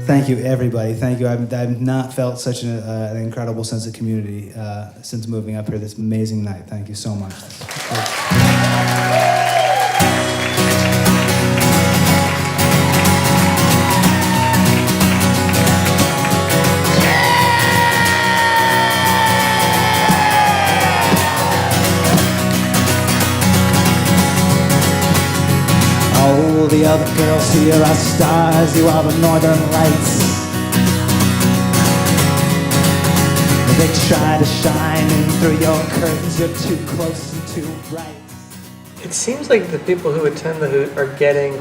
Thank you, everybody. Thank you. I've not felt such an incredible sense of community since moving up here this amazing night. Thank you so much. All the other girls here are stars, you are the northern lights. They try to shine in through your curtains, you're too close and too bright. It seems like the people who attend the Hoot are getting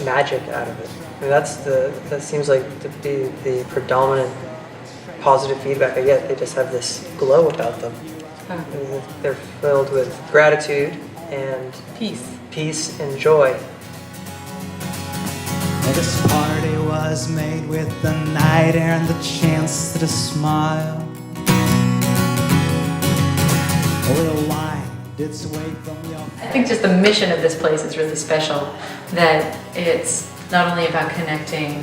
magic out of it. I mean, that seems like to be the predominant positive feedback I get. They just have this glow about them. They're filled with gratitude and peace and joy. This party was made with the night air and the chance to smile. A little wine its way from your... I think just the mission of this place is really special. That it's not only about connecting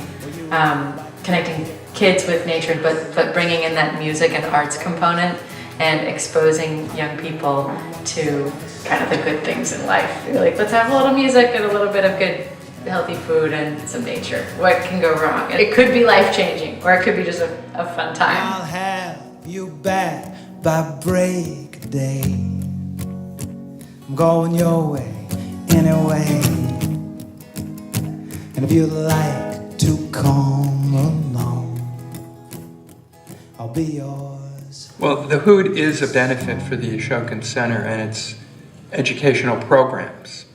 kids with nature, but bringing in that music and arts component and exposing young people to kind of the good things in life. You're like, let's have a little music and a little bit of good healthy food and some nature. What can go wrong? It could be life-changing, or it could be just a fun time. I'll have you back by break of day. I'm going your way anyway. And if you'd like to come along, I'll be yours. Well, the Hoot is a benefit for the Ashokan Center and its educational programs.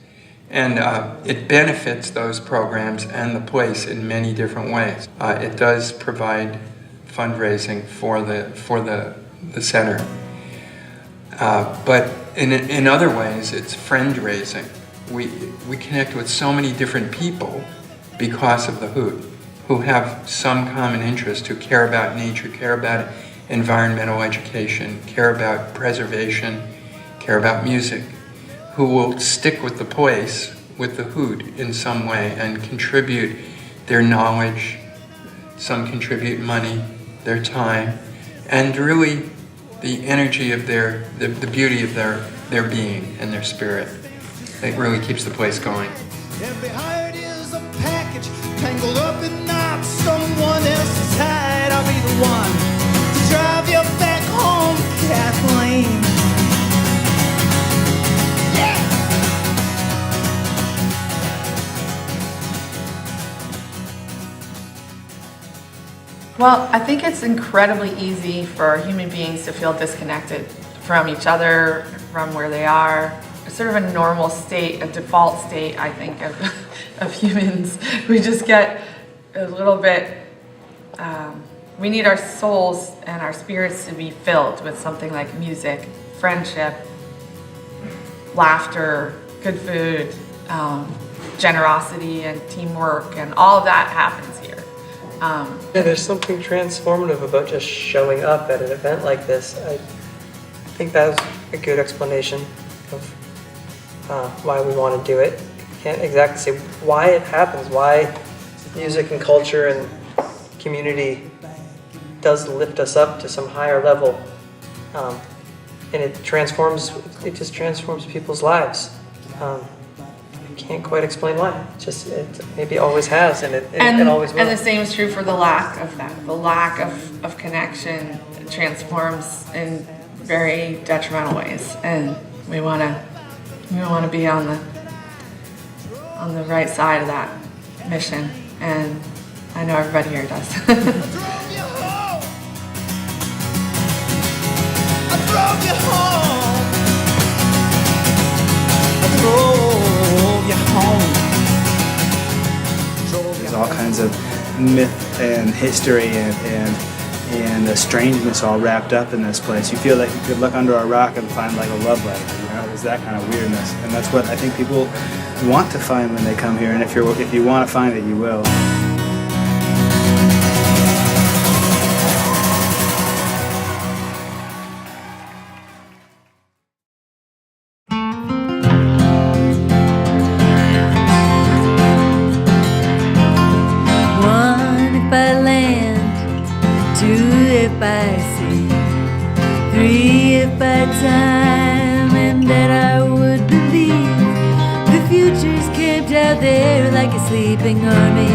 And it benefits those programs and the place in many different ways. It does provide fundraising for the center. But in other ways, it's friend raising. We connect with so many different people because of the Hoot, who have some common interest, who care about nature, care about environmental education, care about preservation, care about music, who will stick with the place, with the Hoot in some way and contribute their knowledge, some contribute money, their time, and really the energy of the beauty of their being and their spirit. It really keeps the place going. Every heart is a package tangled up in knots. Someone else's tied. I'll be the one to drive you back home, Kathleen. Well, I think it's incredibly easy for human beings to feel disconnected from each other, from where they are. It's sort of a normal state, a default state, I think, of humans. We just get a little bit, we need our souls and our spirits to be filled with something like music, friendship, laughter, good food, generosity and teamwork, and all of that happens here. Yeah, there's something transformative about just showing up at an event like this. I think that's a good explanation of why we want to do it. Can't exactly say why it happens, why music and culture and community does lift us up to some higher level, and it just transforms people's lives. Can't quite explain why. It maybe always has, and it always will. And the same is true for the lack of that. The lack of connection transforms in very detrimental ways, and we want to be on the right side of that mission, and I know everybody here does. I drove you home. There's all kinds of myth and history and the strangeness all wrapped up in this place. You feel like you could look under a rock and find like a love letter, you know? There's that kind of weirdness, and that's what I think people want to find when they come here. And if you want to find it, you will. One, if I land right time and that I would believe the future's camped out there like a sleeping army.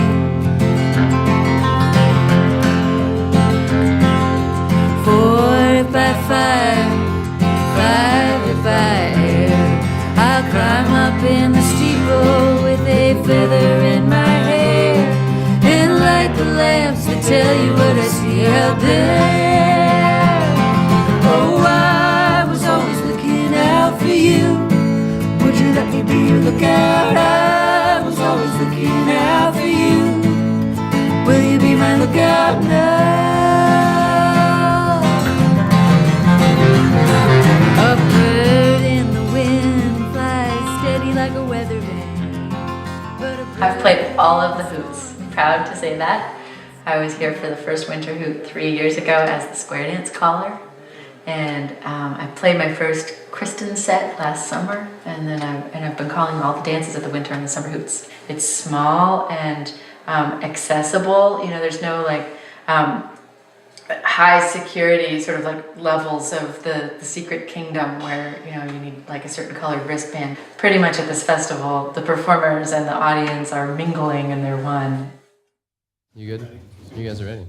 4 if I fire, 5 if I air, I'll climb up in the steeple with a feather in my hair and light the lamps that tell you what I see out there. Oh, I was always looking out for you. Would you let me be your lookout? I was always looking out for you. Will you be my lookout now? A bird in the wind flies steady like a weather vane. I've played all of the Hoots. I'm proud to say that. I was here for the first winter Hoot 3 years ago as the square dance caller. And I played my first Kristin set last summer, and then I've been calling all the dances at the winter and the summer Hoots. It's small and accessible. You know, there's no like high security sort of like levels of the secret kingdom where, you know, you need like a certain colored wristband. Pretty much at this festival, the performers and the audience are mingling and they're one. You good? You guys are ready.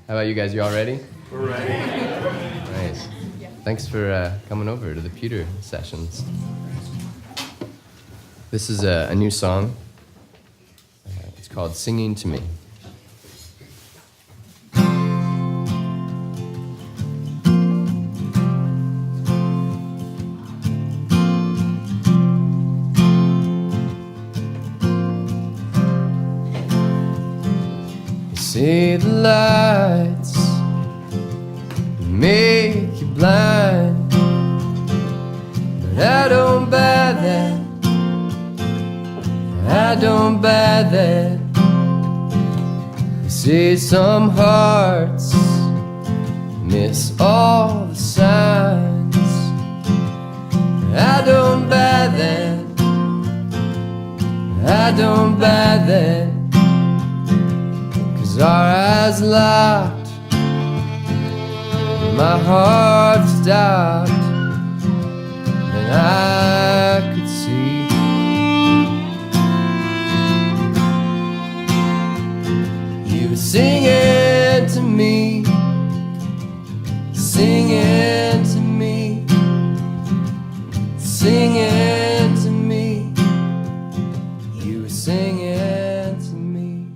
How about you guys? You all ready? We're ready. Nice. Thanks for coming over to the pewter sessions. This is a new song. It's called Singing to Me. You see the lights make you blind, but I don't buy that. I don't buy that. You see some hearts miss all the signs. I don't buy that. I don't buy that. 'Cause our eyes locked, my heart stopped, and I could see you were singing to me, singing to me, singing to me. You were singing to me.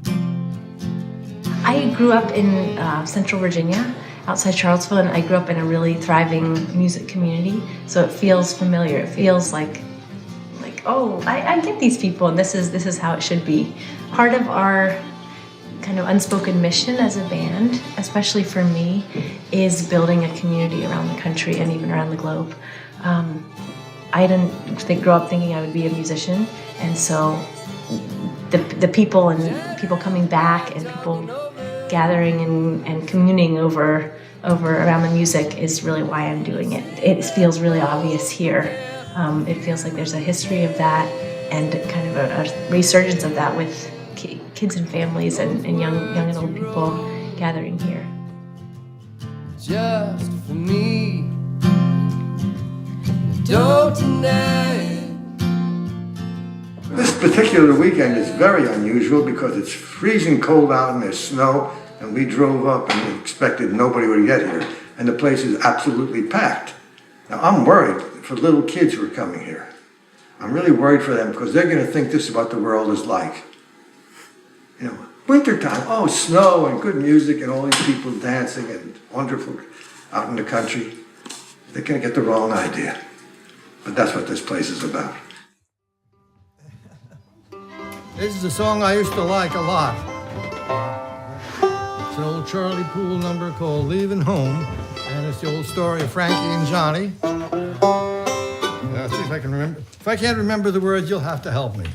I grew up in Central Virginia, outside Charlottesville, and I grew up in a really thriving music community, so it feels familiar. It feels like oh, I get these people, and this is how it should be. Part of our kind of unspoken mission as a band, especially for me, is building a community around the country and even around the globe. I didn't grow up thinking I would be a musician, and so the people and people coming back and people gathering and communing over around the music is really why I'm doing it. It feels really obvious here. It feels like there's a history of that and kind of a resurgence of that with kids and families and young and old people gathering here. Just for me, don't deny it. This particular weekend is very unusual because it's freezing cold out and there's snow, and we drove up and expected nobody would get here, and the place is absolutely packed. Now I'm worried for little kids who are coming here. I'm really worried for them because they're going to think this is what the world is like. You know, wintertime, oh, snow and good music and all these people dancing and wonderful out in the country. They're going to get the wrong idea. But that's what this place is about. This is a song I used to like a lot. It's an old Charlie Poole number called Leaving Home, and it's the old story of Frankie and Johnny. Let's see if I can remember. If I can't remember the words, you'll have to help me.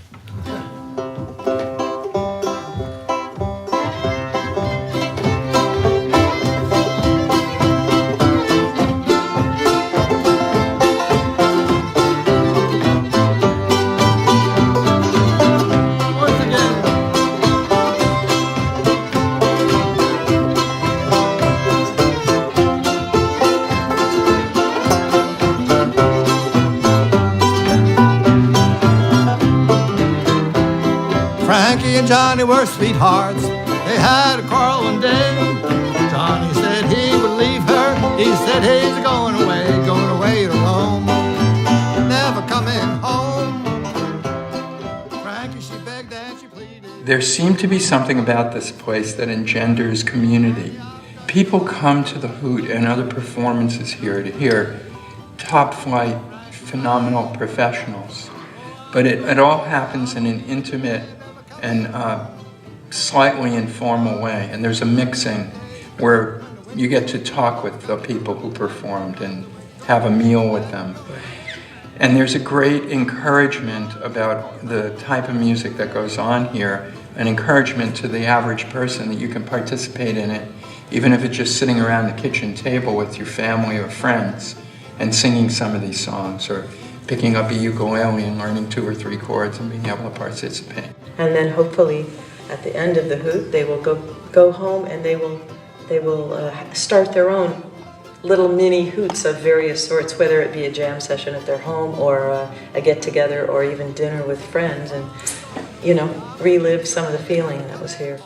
and Johnny were sweethearts. They had a quarrel one day. Johnny said he would leave her. He said he's going away to Rome, never coming home. Frankie, she begged and she pleaded. There seemed to be something about this place that engenders community. People come to the Hoot and other performances here to hear top-flight, phenomenal professionals. But it all happens in an intimate and slightly informal way. And there's a mixing where you get to talk with the people who performed and have a meal with them. And there's a great encouragement about the type of music that goes on here, an encouragement to the average person that you can participate in it, even if it's just sitting around the kitchen table with your family or friends and singing some of these songs, or picking up a ukulele and learning 2 or 3 chords and being able to participate. And then hopefully at the end of the Hoot, they will go home and they will start their own little mini Hoots of various sorts, whether it be a jam session at their home or a get-together or even dinner with friends, and, you know, relive some of the feeling that was here.